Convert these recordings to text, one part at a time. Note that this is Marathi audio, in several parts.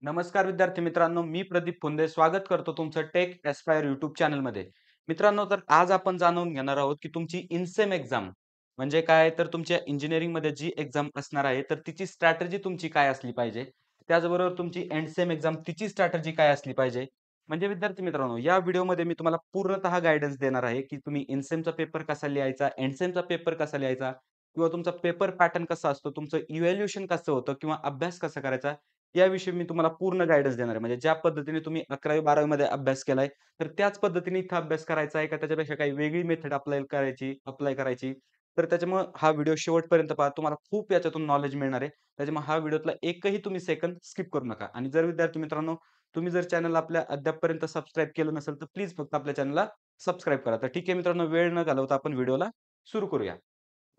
नमस्कार विद्यार्थी मित्रांनो, मी प्रदीप फुंदे स्वागत करतो तुमचं टेक एस्पायर यूट्यूब चॅनलमध्ये. मित्रांनो, तर आज आपण जाणून घेणार आहोत, की तुमची इनसेम एक्झाम म्हणजे काय? तर तुमच्या इंजिनिअरिंगमध्ये जी एक्झाम असणार आहे, तर तिची स्ट्रॅटेजी तुमची काय असली पाहिजे? त्याचबरोबर तुमची एंडसेम एक्झाम तिची स्ट्रॅटेजी काय असली पाहिजे? म्हणजे विद्यार्थी मित्रांनो, या व्हिडिओमध्ये मी तुम्हाला पूर्णतः गाईडन्स देणार आहे, की तुम्ही इनसेमचा पेपर कसा लिहायचा, एंडसेमचा पेपर कसा लिहायचा किंवा तुमचा पेपर पॅटर्न कसा असतो, तुमचं इव्हॅल्युएशन कसं होतं किंवा अभ्यास कसा करायचा याविषयी मी तुम्हाला पूर्ण गाईडन्स देणार आहे. म्हणजे ज्या पद्धतीने तुम्ही 11वी-12वी मध्ये अभ्यास केलाय, तर त्याच पद्धतीने इथं अभ्यास करायचा आहे का त्याच्यापेक्षा काही वेगळी मेथड अप्लाय करायची. तर त्याच्यामुळं हा व्हिडिओ शेवटपर्यंत पहा. तुम्हाला खूप याच्यातून नॉलेज मिळणार आहे. त्याच्यामुळे हा व्हिडिओतला एकही तुम्ही सेकंद स्किप करू नका. आणि जर विद्यार्थी मित्रांनो, तुम्ही जर चॅनलला आपल्या अद्यापपर्यंत सबस्क्राईब केलं नसेल, तर प्लीज फक्त आपल्या चॅनलला सबस्क्राईब करा. तर ठीक आहे मित्रांनो, वेळ न घालवता आपण व्हिडिओला सुरू करूया.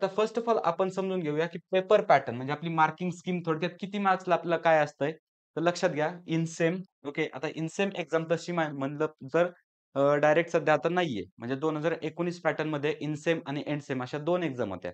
तर फर्स्ट ऑफ ऑल आपण समजून घेऊया, की पेपर पॅटर्न म्हणजे आपली मार्किंग स्कीम थोडक्यात किती मार्क्सला आपल्याला काय असतंय? तर लक्षात घ्या इनसेम ओके. आता इनसेम एक्झाम तशी म्हणलं तर डायरेक्ट सध्या आता नाहीये. म्हणजे 2019 पॅटर्नमध्ये इनसेम आणि एंडसेम अशा 2 एक्झाम होत्या.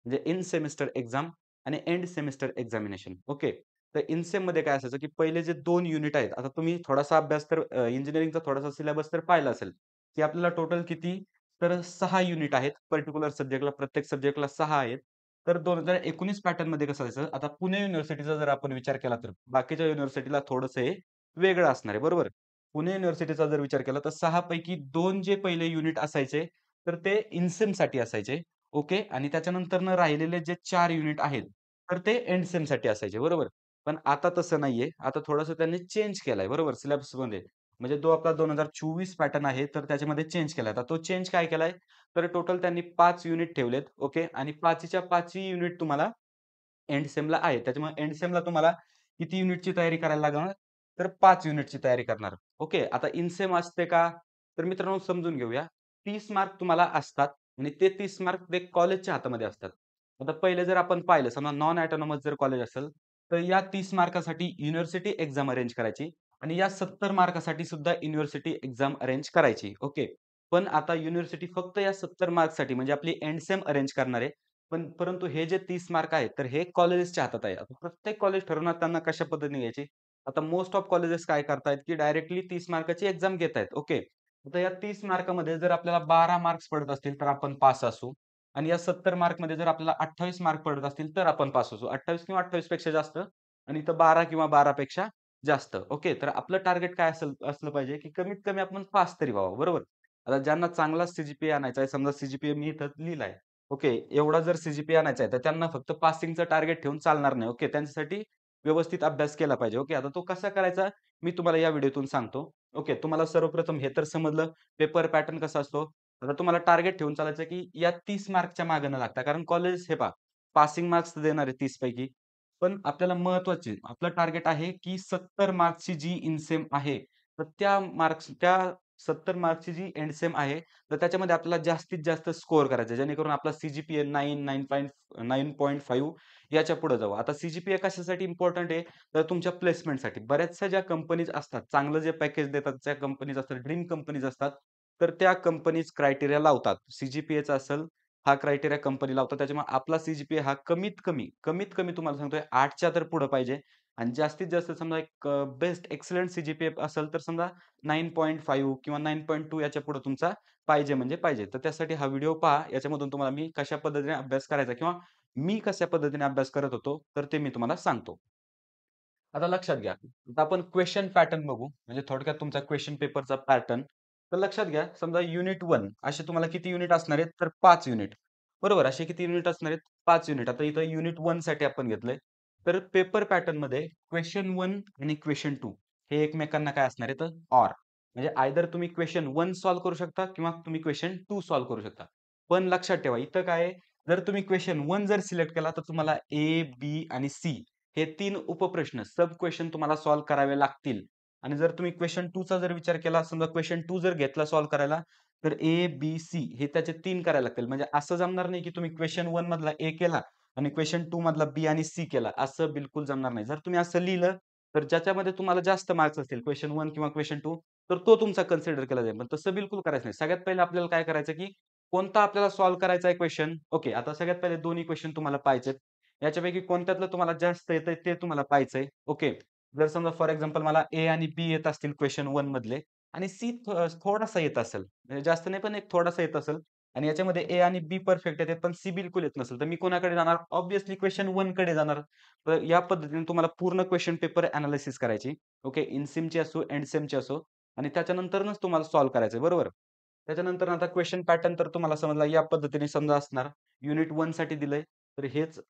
म्हणजे इन सेमिस्टर एक्झाम आणि एंड सेमिस्टर एक्झामिनेशन ओके. तर इनसेममध्ये काय असायचं, की पहिले जे 2 युनिट आहेत. आता तुम्ही थोडासा अभ्यास तर इंजिनिअरिंगचा थोडासा सिलेबस तर पाहिला असेल, की आपल्याला टोटल किती तर 6 युनिट आहेत. पर्टिक्युलर सब्जेक्टला प्रत्येक सब्जेक्टला 6 आहेत. तर 2019 पॅटर्नमध्ये कसं असायचं, आता पुणे युनिव्हर्सिटीचा जर आपण विचार केला तर बाकीच्या युनिव्हर्सिटीला थोडंसं हे वेगळं असणार आहे, बरोबर? पुणे युनिव्हर्सिटीचा जर विचार केला तर 6 पैकी 2 जे पहिले युनिट असायचे, तर ते इनसेमसाठी असायचे, ओके. आणि त्याच्यानंतरनं राहिलेले जे 4 युनिट आहेत, तर ते एंडसेमसाठी असायचे, बरोबर? पण आता तसं नाहीये. आता थोडंसं त्यांनी चेंज केलाय, बरोबर? सिलेबसमध्ये. म्हणजे जो आपला 2024 पॅटर्न आहे, तर त्याच्यामध्ये चेंज केलाय. आता तो चेंज काय केलाय? तर टोटल त्यांनी 5 युनिट ठेवलेत. ओके. आणि 5च्या 5ही युनिट तुम्हाला एंड सेमला आहे. त्याच्यामुळे एंड सेमला तुम्हाला किती युनिटची तयारी करायला लागणार? तर 5 युनिटची तयारी करणार. ओके. आता इन सेम असते का? तर मित्रांनो समजून घेऊया. 30 मार्क तुम्हाला असतात आणि ते 30 मार्क ते कॉलेजच्या हातामध्ये असतात. आता पहिले जर आपण पाहिलं समजा नॉन ऑटोनॉमस जर कॉलेज असेल, तर या 30 मार्कासाठी युनिव्हर्सिटी एक्झाम अरेंज करायची आणि या 70 मार्कासाठी सुद्धा युनिव्हर्सिटी एक्झाम अरेंज करायची. ओके. पण आता युनिव्हर्सिटी फक्त या 70 मार्क्ससाठी म्हणजे आपली एंड सेम अरेंज करणार आहे. परंतु हे जे 30 मार्क आहेत, तर हे कॉलेजेसच्या हातात आहे. आता प्रत्येक कॉलेज ठरवणार त्यांना कशा पद्धतीने घ्यायची. आता मोस्ट ऑफ कॉलेजेस काय करतायत, की डायरेक्टली 30 मार्काची एक्झाम घेतायत. ओके. आता या 30 मार्कामध्ये जर आपल्याला 12 मार्क्स पडत असतील, तर आपण पास असू आणि या 70 मार्कमध्ये जर आपल्याला 28 मार्क पडत असतील, तर आपण पास असू. 28 किंवा 28 पेक्षा जास्त आणि इथं 12 किंवा 12 पेक्षा जास्त. ओके. तर आपलं टार्गेट काय असलं पाहिजे, की कमीत कमी आपण पास तरी व्हावं, बरोबर? आता ज्यांना चांगला सी आणायचा आहे, समजा सी मी इथं लिहिलाय. ओके. एवढा जर सी आणायचा आहे, तर त्यांना फक्त पासिंगचं टार्गेट ठेवून चालणार नाही. ओके. त्यांच्यासाठी व्यवस्थित अभ्यास केला पाहिजे. ओके. आता तो कसा करायचा मी तुम्हाला या व्हिडिओतून सांगतो. ओके. तुम्हाला सर्वप्रथम हे तर समजलं पेपर पॅटर्न कसा असतो. आता तुम्हाला टार्गेट ठेवून चालायचं की या 30 मार्कच्या मागे न लागता कारण कॉलेज हे पहा पासिंग मार्क्स देणार आहे 30 पैकी. पण आपल्याला महत्त्वाचे आपलं टार्गेट आहे की 70 मार्क्सची जी इनसेम आहे, तर त्या 70 मार्क्सची जी एंडसेम आहे, तर त्याच्यामध्ये आपल्याला जास्तीत जास्त स्कोर करायचा आहे. जेणेकरून आपला सी-जी-पी-ए 9.5 याच्या पुढे जाऊ. आता सी कशासाठी इम्पोर्टंट आहे? तर तुमच्या प्लेसमेंटसाठी. बऱ्याचशा ज्या कंपनीज असतात, चांगलं जे पॅकेज देतात, ज्या कंपनीज असतात, ड्रीम कंपनीज असतात, तर त्या कंपनीज क्रायटेरिया लावतात. असेल, हा क्रायटेरिया कंपनी लावतात. त्याच्यामुळे आपला हा कमीत कमी तुम्हाला सांगतोय 8च्या तर पुढे पाहिजे आणि जास्तीत जास्त समजा एक बेस्ट एक्सलंट असेल, तर समजा 9.5 किंवा 9.2 याच्या पुढे तुमचा पाहिजे म्हणजे पाहिजे. तर त्यासाठी हा व्हिडिओ पहा. याच्यामधून तुम्हाला मी कशा पद्धतीने अभ्यास करायचा किंवा मी कशा पद्धतीने अभ्यास करत होतो, तर ते मी तुम्हाला सांगतो. आता लक्षात घ्या. आता आपण क्वेशन पॅटर्न बघू. म्हणजे थोडक्यात तुमचा क्वेशन पेपरचा पॅटर्न. तर लक्षात घ्या, समजा युनिट 1 असे तुम्हाला किती युनिट असणार आहेत? तर 5 युनिट. बरोबर. असे किती युनिट असणार आहेत? 5 युनिट. आता इथं युनिट 1 साठी आपण घेतलंय. तर पेपर पॅटर्नमध्ये क्वेशन 1 आणि क्वेशन 2 हे एकमेकांना काय असणार आहेत? ऑर. म्हणजे आयदर तुम्ही क्वेशन 1 सॉल्व्ह करू शकता किंवा तुम्ही क्वेशन 2 सॉल्व्ह करू शकता. पण लक्षात ठेवा, इथं काय आहे, जर तुम्ही क्वेशन 1 जर सिलेक्ट केला, तर तुम्हाला ए, बी आणि सी हे 3 उपप्रश्न, सब क्वेशन तुम्हाला सॉल्व्ह करावे लागतील. आणि जर तुम्ही क्वेशन 2 चा जर विचार केला, समजा क्वेशन 2 जर घेतला सॉल्व्ह करायला, तर ए, बी, सी हे त्याचे 3 करायला लागतील. म्हणजे असं जमणार नाही, की तुम्ही क्वेशन 1 मधला ए केला आणि क्वेशन 2 मधला बी आणि सी केला. असं बिलकुल जमणार नाही. जर तुम्ही असं लिहिलं, तर ज्याच्यामध्ये तुम्हाला जास्त मार्क्स असतील, क्वेशन 1 किंवा क्वेशन 2, तर तो तुमचा कन्सिडर केला जाईल. पण तसं बिलकुल करायचं नाही. सगळ्यात पहिले आपल्याला काय करायचं, की कोणता आपल्याला सॉल्व्ह करायचा आहे क्वेशन. ओके. आता सगळ्यात पहिले दोन्ही क्वेशन तुम्हाला पाहायचेत. याच्यापैकी कोणत्यातलं तुम्हाला जास्त येतंय ते तुम्हाला पाहायचंय. ओके. जर समजा फॉर एक्झाम्पल मला ए आणि बी येत असतील क्वेशन 1 मधले आणि सी थोडासा येत असेल, म्हणजे जास्त नाही पण एक थोडासा येत असेल आणि याच्यामध्ये ए आणि बी परफेक्ट येतात, पण सी बिलकुल येत नसेल, तर मी कोणाकडे जाणार? ऑब्व्हियसली क्वेशन 1 कडे जाणार. तर या पद्धतीने तुम्हाला पूर्ण क्वेशन पेपर एनालिसिस करायची. ओके. इनसिमची असो, एंडसिमची असो आणि त्याच्यानंतरच तुम्हाला सॉल्व्ह करायचंय, बरोबर? त्याच्यानंतर आता क्वेशन पॅटर्न तर तुम्हाला समजला या पद्धतीने समजा असणार. युनिट 1 साठी दिलंय, तर हेच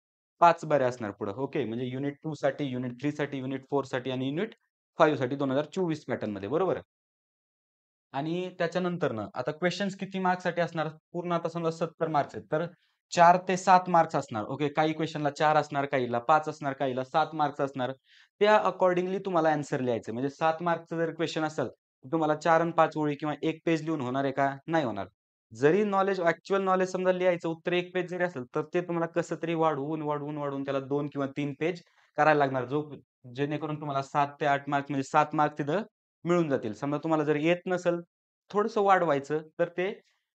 5 बऱ्या असणार पुढं. ओके. म्हणजे युनिट 2 साठी, युनिट 3 साठी, युनिट 4 साठी आणि युनिट 5 साठी 2024 पॅटर्नमध्ये, बरोबर? आणि त्याच्यानंतरनं आता क्वेशन्स किती मार्क्ससाठी असणार? पूर्ण आता समजा 70 मार्क्स आहेत. तर 4 ते 7 मार्क्स असणार. ओके. काही क्वेशनला 4 असणार, काहीला 5 असणार, काहीला 7 मार्क्स असणार. त्या अकॉर्डिंगली तुम्हाला ॲन्सर लिहायचं. म्हणजे 7 मार्क्सचं जर क्वेशन असेल, तर तुम्हाला 4 आणि 5 ओळी किंवा 1 पेज लिहून होणार आहे का? नाही होणार. जरी नॉलेज ॲक्चुअल नॉलेज समजा लिहायचं उत्तर 1 पेज जरी असेल, तर ते तुम्हाला कसं तरी वाढवून, वाढवून, वाढवून त्याला 2 किंवा 3 पेज करायला लागणार. जेणेकरून तुम्हाला 7 ते 8 मार्क्स म्हणजे 7 मार्क्स तिथं मिळून जातील. समजा तुम्हाला जर येत नसेल थोडंसं वाढवायचं, तर ते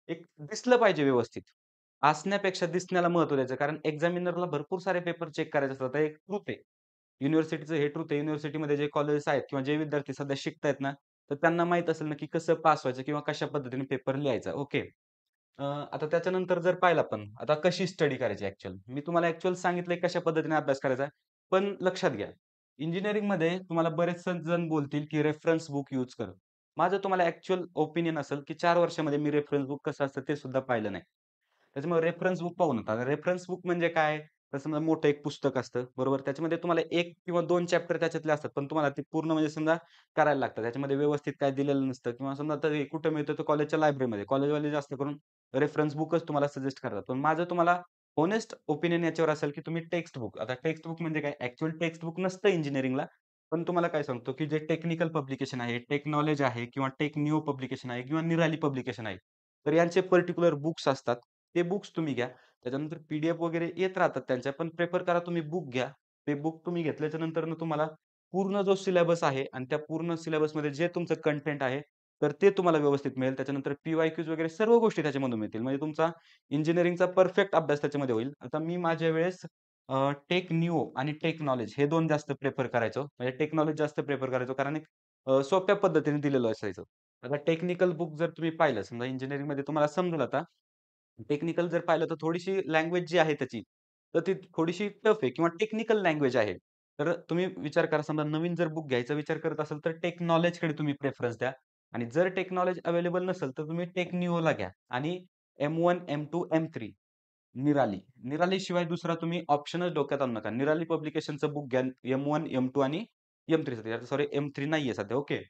एक दिसलं पाहिजे व्यवस्थित. असण्यापेक्षा दिसण्याला महत्त्व द्यायचं. कारण एक्झामिनरला भरपूर सारे पेपर चेक करायचे असतात. तर एक ट्रुथ आहे. युनिव्हर्सिटीचं हे ट्रुथ आहे. युनिव्हर्सिटीमध्ये जे कॉलेजेस आहेत किंवा जे विद्यार्थी सध्या शिकतायत ना, तर त्यांना माहीत असेल ना, की कसं पास व्हायचं किंवा कशा पद्धतीने पेपर लिहायचा. ओके. आता त्याच्यानंतर जर पाहिलं आपण, आता कशी स्टडी करायची ॲक्चुअल. मी तुम्हाला ॲक्चुअल सांगितलंय कशा पद्धतीने अभ्यास करायचा. पण लक्षात घ्या, इंजिनिअरिंगमध्ये तुम्हाला बरेच जण बोलतील, की रेफरन्स बुक यूज कर. माझं तुम्हाला ॲक्चुअल ओपिनियन असेल, की 4 वर्षामध्ये मी रेफरन्स बुक कसं असतं ते सुद्धा पाहिलं नाही. त्याच्यामुळे रेफरन्स बुक पाहू नका. रेफरन्स बुक म्हणजे काय? तर समजा मोठं एक पुस्तक असतं, बरोबर? त्याच्यामध्ये तुम्हाला 1 किंवा 2 चॅप्टर त्याच्यातले असतात. पण तुम्हाला ते पूर्ण म्हणजे समजा करायला लागतं. त्याच्यामध्ये व्यवस्थित काय दिलेलं नसतं किंवा समजा आता हे कुठं मिळतं तर कॉलेजच्या लायब्ररीमध्ये. कॉलेजवाले जास्त करून रेफरन्स बुकच तुम्हाला सजेस्ट करतात. पण माझं तुम्हाला होनेस्ट ओपिनियन याच्यावर असेल, की तुम्ही टेक्स्ट बुक आता टेक्स्ट बुक म्हणजे काय? ॲक्चुअल टेक्स्ट बुक नसतं इंजिनिअरिंगला. पण तुम्हाला काय सांगतो, की जे टेक्निकल पब्लिकेशन आहे, टेक नॉलेज आहे किंवा टेक न्यू पब्लिकेशन आहे किंवा निराली पब्लिकेशन आहे. तर यांचे पर्टिक्युलर बुक्स असतात. ते बुक्स तुम्ही घ्या. त्याच्यानंतर पी-डी-एफ वगैरे येत राहतात त्यांच्या, पण प्रिफर करा तुम्ही बुक घ्या. ते बुक तुम्ही घेतल्याच्या नंतरनं तुम्हाला पूर्ण जो सिलेबस आहे आणि त्या पूर्ण सिलेबसमध्ये जे तुमचं कंटेंट आहे, तर ते तुम्हाला व्यवस्थित मिळेल. त्याच्यानंतर पी-वाय-क्यूज वगैरे सर्व गोष्टी त्याच्यामधून मिळतील. म्हणजे तुमचा इंजिनिअरिंगचा परफेक्ट अभ्यास त्याच्यामध्ये होईल. आता मी माझ्या वेळेस टेक न्यू आणि टेक नॉलेज हे 2 जास्त प्रिफर करायचो. म्हणजे टेक नॉलेज जास्त प्रिफर करायचो कारण एक सोप्या पद्धतीने दिलेलं असायचं. आता टेक्निकल बुक जर तुम्ही पाहिलं, समजा इंजिनिअरिंगमध्ये तुम्हाला समजेल आता टेक्निकल जर पाहिलं तर थोडीशी लँग्वेज जी आहे त्याची, तर ती थोडीशी टफ आहे किंवा टेक्निकल लँग्वेज आहे. तर तुम्ही विचार करा समजा नवीन जर बुक घ्यायचा विचार करत असाल तर टेक नॉलेजकडे तुम्ही प्रेफरन्स द्या आणि जर टेक नॉलेज अवेलेबल नसेल तर तुम्ही टेक निओला घ्या आणि M1, M2, M3 निराली. निरालीशिवाय दुसरा तुम्ही ऑप्शनच डोक्यात आणू नका. निराली पब्लिकेशनचं बुक घ्या. M1, M2 आणि M3 सध्या सॉरी M3 नाहीये सध्या. ओके.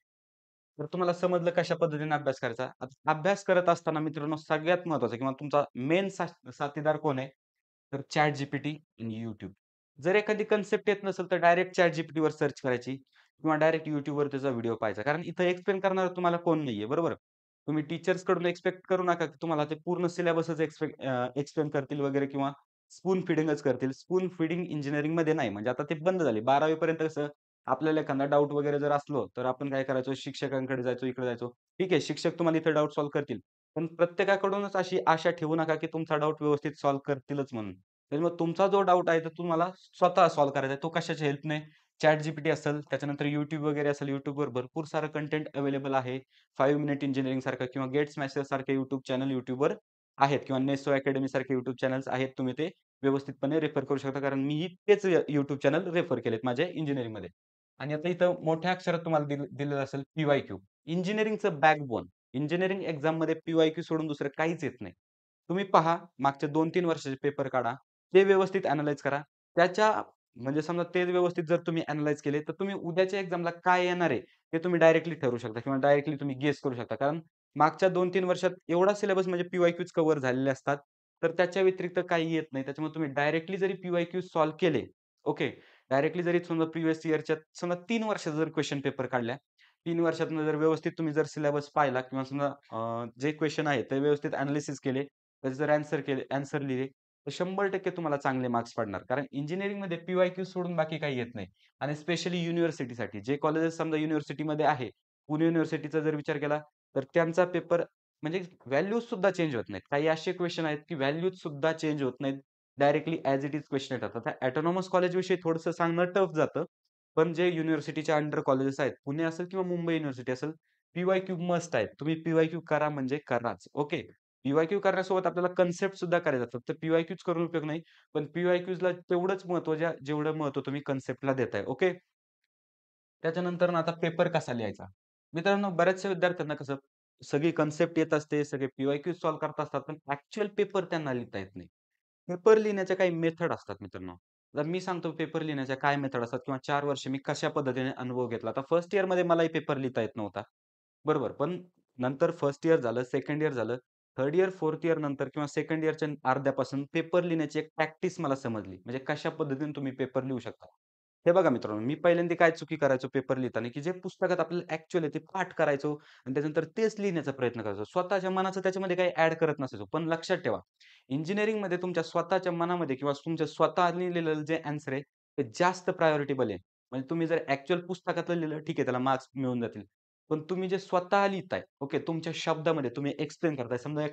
तर तुम्हाला समजलं कशा पद्धतीने अभ्यास करायचा. आता अभ्यास करत असताना मित्रांनो सगळ्यात महत्त्वाचं किंवा तुमचा मेन साथीदार कोण आहे? तर ChatGPT आणि YouTube. जर एखादी कन्सेप्ट येत नसेल तर डायरेक्ट ChatGPTवर सर्च करायची किंवा डायरेक्ट YouTubeवर त्याचा व्हिडिओ पाहायचा. कारण इथं एक्सप्लेन करणारं तुम्हाला कोण नाहीये, बरोबर? तुम्ही टीचर्सकडून एक्स्पेक्ट करू नका की तुम्हाला ते पूर्ण सिलेबसच एक्सप्लेन करतील वगैरे किंवा स्पून फीडिंगच करतील. स्पून फीडिंग इंजिनिअरिंगमध्ये नाही. म्हणजे आता ते बंद झाले. 12वी पर्यंत कसं आपल्याला एखादा डाउट वगैरे जर असलो, तर आपण काय करायचो, शिक्षकांकडे जायचो, इकडे जायचो. ठीक आहे, शिक्षक तुम्हाला इथे डाउट सॉल्व्ह करतील. पण प्रत्येकाकडूनच अशी आशा ठेवू नका, की तुमचा डाउट व्यवस्थित सॉल्व्ह करतीलच म्हणून. त्याच्यामुळे तुमचा जो डाउट आहे, तो तुम्हाला स्वतः सॉल्व्ह करायचा आहे. तो कशाच्या हेल्पने? ChatGPT असेल, त्याच्यानंतर YouTube वगैरे असेल. YouTubeवर भरपूर सारं कंटेंट अवेलेबल आहे. 5 मिनिट इंजिनिअरिंग सारखं किंवा गेट स्मॅशर सारखे YouTube चॅनल YouTubeवर आहेत किंवा नेसो अकॅडमी सारखे YouTube चॅनल्स आहेत. तुम्ही ते व्यवस्थितपणे रेफर करू शकता. कारण मीही तेच YouTube चॅनल रेफर केलेत माझ्या इंजिनिअरिंगमध्ये. आणि आता इथं मोठ्या अक्षरात तुम्हाला दिलेलं असेल पी-वाय-क्यू. इंजिनिअरिंगचं बॅकबोन. इंजिनिअरिंग एक्झाममध्ये पी-वाय-क्यू सोडून दुसरं काहीच येत नाही. तुम्ही पहा, मागच्या 2-3 वर्षाचे पेपर काढा. ते व्यवस्थित अॅनलाईज करा. त्याच्या म्हणजे समजा ते व्यवस्थित जर तुम्ही अॅनलाईज केले, तर तुम्ही उद्याच्या एक्झामला काय येणार आहे, ते तुम्ही डायरेक्टली ठरवू शकता किंवा डायरेक्टली तुम्ही गेस करू शकता. कारण मागच्या 2-3 वर्षात एवढा सिलेबस म्हणजे पी-वाय-क्यूज कव्हर झालेले असतात. तर त्याच्या व्यतिरिक्त काही येत नाही. त्याच्यामुळे तुम्ही डायरेक्टली जरी पी-वाय-क्यूज सॉल्व्ह केले, ओके. डायरेक्टली जरी समजा प्रिव्हियस इयरच्या समजा 3 वर्षाचा जर क्वेशन पेपर काढल्या, 3 वर्षातनं जर व्यवस्थित तुम्ही जर सिलेबस पाहिला किंवा समजा जे क्वेशन आहेत ते व्यवस्थित एनालिसिस केले, त्याचे जर ॲन्सर लिहिले, तर 100% तुम्हाला चांगले मार्क्स पडणार. कारण इंजिनिअरिंगमध्ये पी-वाय-क्यू सोडून बाकी काही येत नाही. आणि स्पेशली युनिव्हर्सिटीसाठी जे कॉलेजेस समजा युनिव्हर्सिटीमध्ये आहे, पुणे युनिव्हर्सिटीचा जर विचार केला, तर त्यांचा पेपर म्हणजे व्हॅल्यूज सुद्धा चेंज होत नाहीत. काही असे क्वेशन आहेत, की व्हॅल्यूज सुद्धा चेंज होत नाहीत. Directly as it is question येतात. आता ऑटोनॉमस कॉलेजविषयी थोडंसं सांगणं टफ जातं. पण जे युनिव्हर्सिटीच्या अंडर कॉलेजेस आहेत, पुणे असेल किंवा मुंबई युनिव्हर्सिटी असेल, पी-वाय-क्यू मस्ट आहे. तुम्ही पी-वाय-क्यू करा म्हणजे कराच. ओके. पी-वाय-क्यू करण्यासोबत आपल्याला कन्सेप्ट सुद्धा करायचा. फक्त पी-वाय-क्यूच करून उपयोग नाही. पण पी-वाय-क्यूजला तेवढंच महत्त्व जेवढं महत्त्व तुम्ही कन्सेप्टला देताय. ओके. त्याच्यानंतर ना आता पेपर कसा लिहायचा? मित्रांनो, बऱ्याचशा विद्यार्थ्यांना कसं सगळी कन्सेप्ट येत असते, सगळे पी-वाय-क्यू सॉल्व्ह करत असतात, पण ॲक्चुअल पेपर त्यांना लिहिता येत नाही. पेपर लिहिण्याच्या काही मेथड असतात मित्रांनो. तर मी सांगतो पेपर लिहिण्याच्या काय मेथड असतात किंवा 4 वर्ष मी कशा पद्धतीने अनुभव घेतला. आता फर्स्ट इयरमध्ये मलाही पेपर लिहिता येत नव्हता. बरोबर. पण नंतर फर्स्ट इयर झालं, सेकंड इयर झालं. थर्ड इयर, फोर्थ इयर नंतर किंवा सेकंड इयरच्या अर्ध्यापासून पेपर लिहिण्याची एक प्रॅक्टिस मला समजली. म्हणजे कशा पद्धतीने तुम्ही पेपर लिहू शकता. हे बघा मित्रांनो, मी पहिल्यांदा काय चुकी करायचो पेपर लिहिताना, की जे पुस्तकात आपल्याला ॲक्चुअल आहे ते पाठ करायचो आणि त्याच्यानंतर तेच लिहिण्याचा प्रयत्न करायचो. स्वतःच्या मनाचं त्याच्यामध्ये काही ॲड करत नसायचो. पण लक्षात ठेवा, इंजिनिअरिंगमध्ये तुमच्या स्वतःच्या मनामध्ये किंवा तुमच्या स्वतःनी लिहिलेलं जे ॲन्सर आहे, ते जास्त प्रायोरिटेबल आहे. म्हणजे तुम्ही जर ॲक्चुअल पुस्तकातलं लिहिलं, ठीक आहे, त्याला मार्क्स मिळून जातील. पण तुम्ही जे स्वतः लिहिताय, ओके, तुमच्या शब्दामध्ये तुम्ही एक्सप्लेन करताय. समजा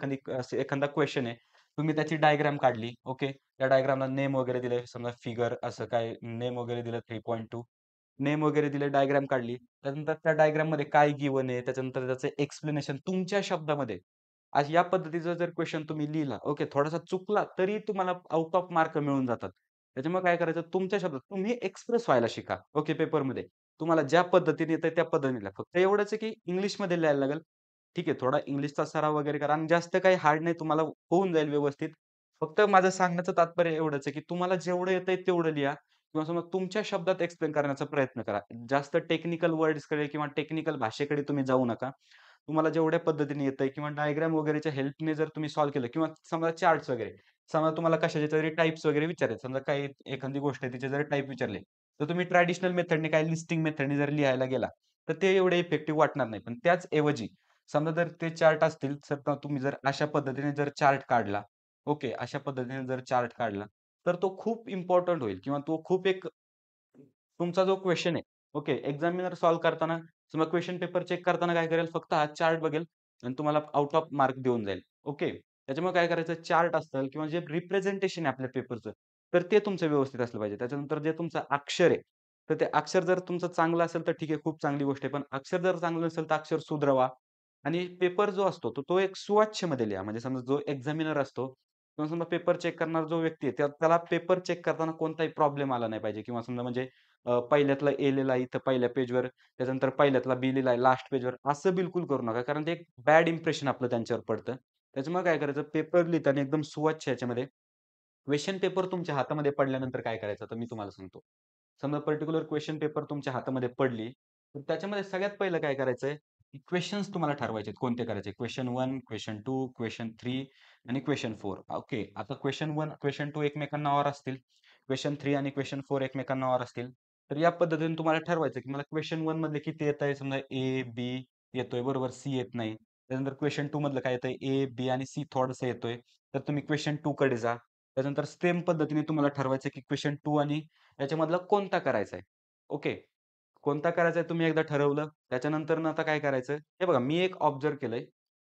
एखादा क्वेशन आहे, तुम्ही त्याची डायग्राम काढली, ओके. त्या डायग्रामला नेम वगैरे दिले, समजा फिगर असं काय नेम वगैरे दिलं 3.2 नेम वगैरे दिले, डायग्राम काढली. त्यानंतर त्या डायग्राममध्ये काय गिव्हन आहे, त्याच्यानंतर त्याचं एक्सप्लेनेशन तुमच्या शब्दामध्ये. आज या पद्धतीचा जर क्वेशन तुम्ही लिहिला, ओके, थोडासा चुकला तरी तुम्हाला आउट ऑफ मार्क मिळून जातात. त्याच्यामुळे काय करायचं तुमच्या शब्दात तुम्ही एक्सप्रेस व्हायला शिका, ओके, पेपरमध्ये. तुम्हाला ज्या पद्धतीने येतंय त्या पद्धतीने लिहा. फक्त एवढंच आहे की इंग्लिशमध्ये लिहायला लागेल. ठीक आहे, थोडा इंग्लिशचा सराव वगैरे करा आणि जास्त काही हार्ड नाही तुम्हाला होऊन जाईल व्यवस्थित. फक्त माझं सांगण्याचं तात्पर्य एवढंच आहे की तुम्हाला जेवढं येतंय तेवढं लिहा किंवा समजा तुमच्या शब्दात एक्सप्लेन करण्याचा प्रयत्न करा. जास्त टेक्निकल वर्ड्सकडे किंवा टेक्निकल भाषेकडे तुम्ही जाऊ नका. तुम्हाला जेवढ्या पद्धतीने येतंय किंवा डायग्राम वगैरेच्या हेल्पने जर तुम्ही सॉल्व्ह केलं किंवा समजा चार्ट्स वगैरे. समजा तुम्हाला कशाचे तरी टाइप्स वगैरे विचारायचे. समजा काही एखादी गोष्ट आहे तिचे जर टाइप विचारले, तर तुम्ही ट्रॅडिशनल मेथडने काय लिस्टिंग मेथडने जर लिहायला गेला, तर ते एवढे इफेक्टिव्ह वाटणार नाही. पण त्याच ऐवजी समजा जर ते चार्ट असतील, तर तुम्ही जर अशा पद्धतीने जर चार्ट काढला, ओके, अशा पद्धतीने जर चार्ट काढला, तर तो खूप इम्पोर्टंट होईल किंवा तो खूप एक तुमचा जो क्वेशन आहे, ओके, एक्झामिनर सॉल्व्ह करताना समजा क्वेशन पेपर चेक करताना काय करेल, फक्त हा चार्ट बघेल आणि तुम्हाला आउट ऑफ मार्क देऊन जाईल. ओके. त्याच्यामुळे काय करायचं चार्ट असेल किंवा जे रिप्रेझेंटेशन आहे आपल्या पेपरचं, तर ते तुमचं व्यवस्थित असलं पाहिजे. त्याच्यानंतर जे तुमचं अक्षर आहे, तर ते अक्षर जर तुमचं चांगलं असेल तर ठीक आहे, खूप चांगली गोष्ट आहे. पण अक्षर जर चांगलं नसेल तर अक्षर सुधरवा आणि पेपर जो असतो, तो एक सुवाच्यमध्ये लिहा. म्हणजे समजा जो एक्झामिनर असतो किंवा समजा पेपर चेक करणारा जो व्यक्ती आहे, त्याला पेपर चेक करताना कोणताही प्रॉब्लेम आला नाही पाहिजे किंवा समजा म्हणजे पहिल्यातला ए लिहिला इथं पहिल्या पेजवर, त्याच्यानंतर पहिल्यातला बी लिहिलाय लास्ट पेजवर, असं बिलकुल करू नका. कारण ते एक बॅड इम्प्रेशन आपलं त्यांच्यावर पडतं. त्याच्यामुळे काय करायचं पेपर लिहिताना एकदम सुवाच्य ह्याच्यामध्ये क्वेशन पेपर तुमच्या हातामध्ये पडल्यानंतर काय करायचं तर मी तुम्हाला सांगतो. समजा पर्टिक्युलर क्वेशन पेपर तुमच्या हातामध्ये पडली, तर त्याच्यामध्ये सगळ्यात पहिलं काय करायचंय, की क्वेशन्स तुम्हाला ठरवायचे कोणते करायचे. क्वेशन 1, क्वेशन 2, क्वेशन 3 आणि क्वेशन 4. ओके. आता क्वेशन 1, क्वेशन 2 एकमेकांना ऑर असतील. क्वेशन 3 आणि क्वेशन 4 एकमेकांना ऑर असतील. तर या पद्धतीने तुम्हाला ठरवायचं, की मला क्वेशन 1 मधले किती येतंय. समजा ए, बी येतोय बरोबर, सी येत नाही. त्यानंतर क्वेशन 2 मधलं काय येतंय, ए, बी आणि सी थोडंसं येतोय. तर तुम्ही क्वेशन 2 कडे जा. त्याच्यानंतर सेम पद्धतीने तुम्हाला ठरवायचं, की क्वेशन 2 आणि याच्यामधला कोणता करायचा आहे. ओके. कोणता करायचा आहे तुम्ही एकदा ठरवलं. त्याच्यानंतरनं आता काय करायचं, हे बघा मी एक ऑब्झर्व्ह केलंय,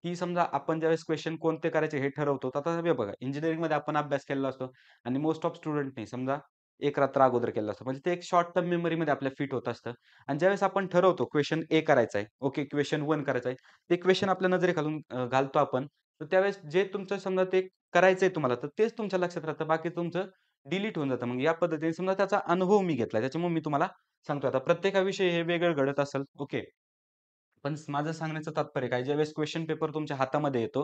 की समजा आपण ज्यावेळेस क्वेशन कोणते करायचे हे ठरवतो. तर आता हे बघा इंजिनिअरिंगमध्ये आपण अभ्यास केलेला असतो आणि मोस्ट ऑफ स्टुडंटनी समजा एक रात्र अगोदर केलेलं असतं. म्हणजे ते एक शॉर्ट टर्म मेमरीमध्ये आपल्या फिट होत असतं आणि ज्यावेळेस आपण ठरवतो क्वेशन ए करायचा आहे, ओके, क्वेशन 1 करायचा आहे. ते क्वेशन आपल्या नजरेखालून घालतो आपण. तर त्यावेळेस जे तुमचं समजा ते करायचंय तुम्हाला, तर तेच तुमच्या लक्षात राहतं. बाकी तुमचं डिलीट होऊन जातं. मग या पद्धतीने समजा त्याचा अनुभव मी घेतलाय. त्याच्यामुळे मी तुम्हाला सांगतोय. आता प्रत्येकाविषयी हे वेगळं घडत असेल, ओके. पण माझं सांगण्याचं तात्पर्य काय, ज्यावेळेस क्वेशन पेपर तुमच्या हातामध्ये येतो,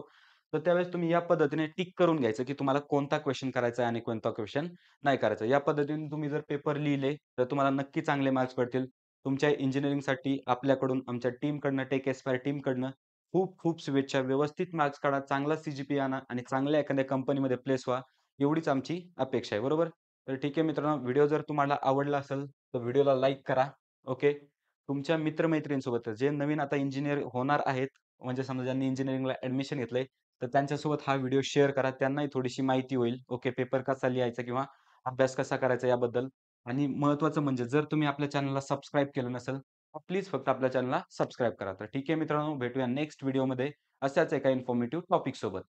तर त्यावेळेस तुम्ही या पद्धतीने टिक करून घ्यायचं, की तुम्हाला कोणता क्वेशन करायचा आहे आणि कोणता क्वेशन नाही करायचा. या पद्धतीने तुम्ही जर पेपर लिहिले, तर तुम्हाला नक्की चांगले मार्क्स पडतील. तुमच्या इंजिनिअरिंगसाठी आपल्याकडून, आमच्या टीमकडनं, टेक एस्पायर टीमकडनं खूप खूप शुभेच्छा. व्यवस्थित मार्क्स काढा, चांगला सी आणा आणि चांगल्या एखाद्या कंपनीमध्ये प्लेस व्हा, एवढीच आमची अपेक्षा आहे. बरोबर? तर ठीक आहे मित्रांनो, व्हिडिओ जर तुम्हाला आवडला असेल, तर व्हिडिओला लाईक करा. ओके. तुमच्या मित्र-मैत्रिणींसोबत जे नवीन आता इंजिनिअर होणार आहेत, म्हणजे समजा ज्यांनी इंजिनिअरिंगला ॲडमिशन घेतलंय, तर त्यांच्यासोबत हा व्हिडिओ शेअर करा. त्यांनाही थोडीशी माहिती होईल. ओके, पेपर कसा लिहायचा किंवा अभ्यास कसा करायचा याबद्दल. आणि महत्त्वाचं म्हणजे जर तुम्ही आपल्या चॅनलला सबस्क्राईब केलं नसेल, तर प्लीज फक्त आपल्या चॅनलला सबस्क्राईब करा. तर ठीक आहे मित्रांनो, भेटूया नेक्स्ट व्हिडिओमध्ये अशाच एका इन्फॉर्मेटिव्ह टॉपिकसोबत.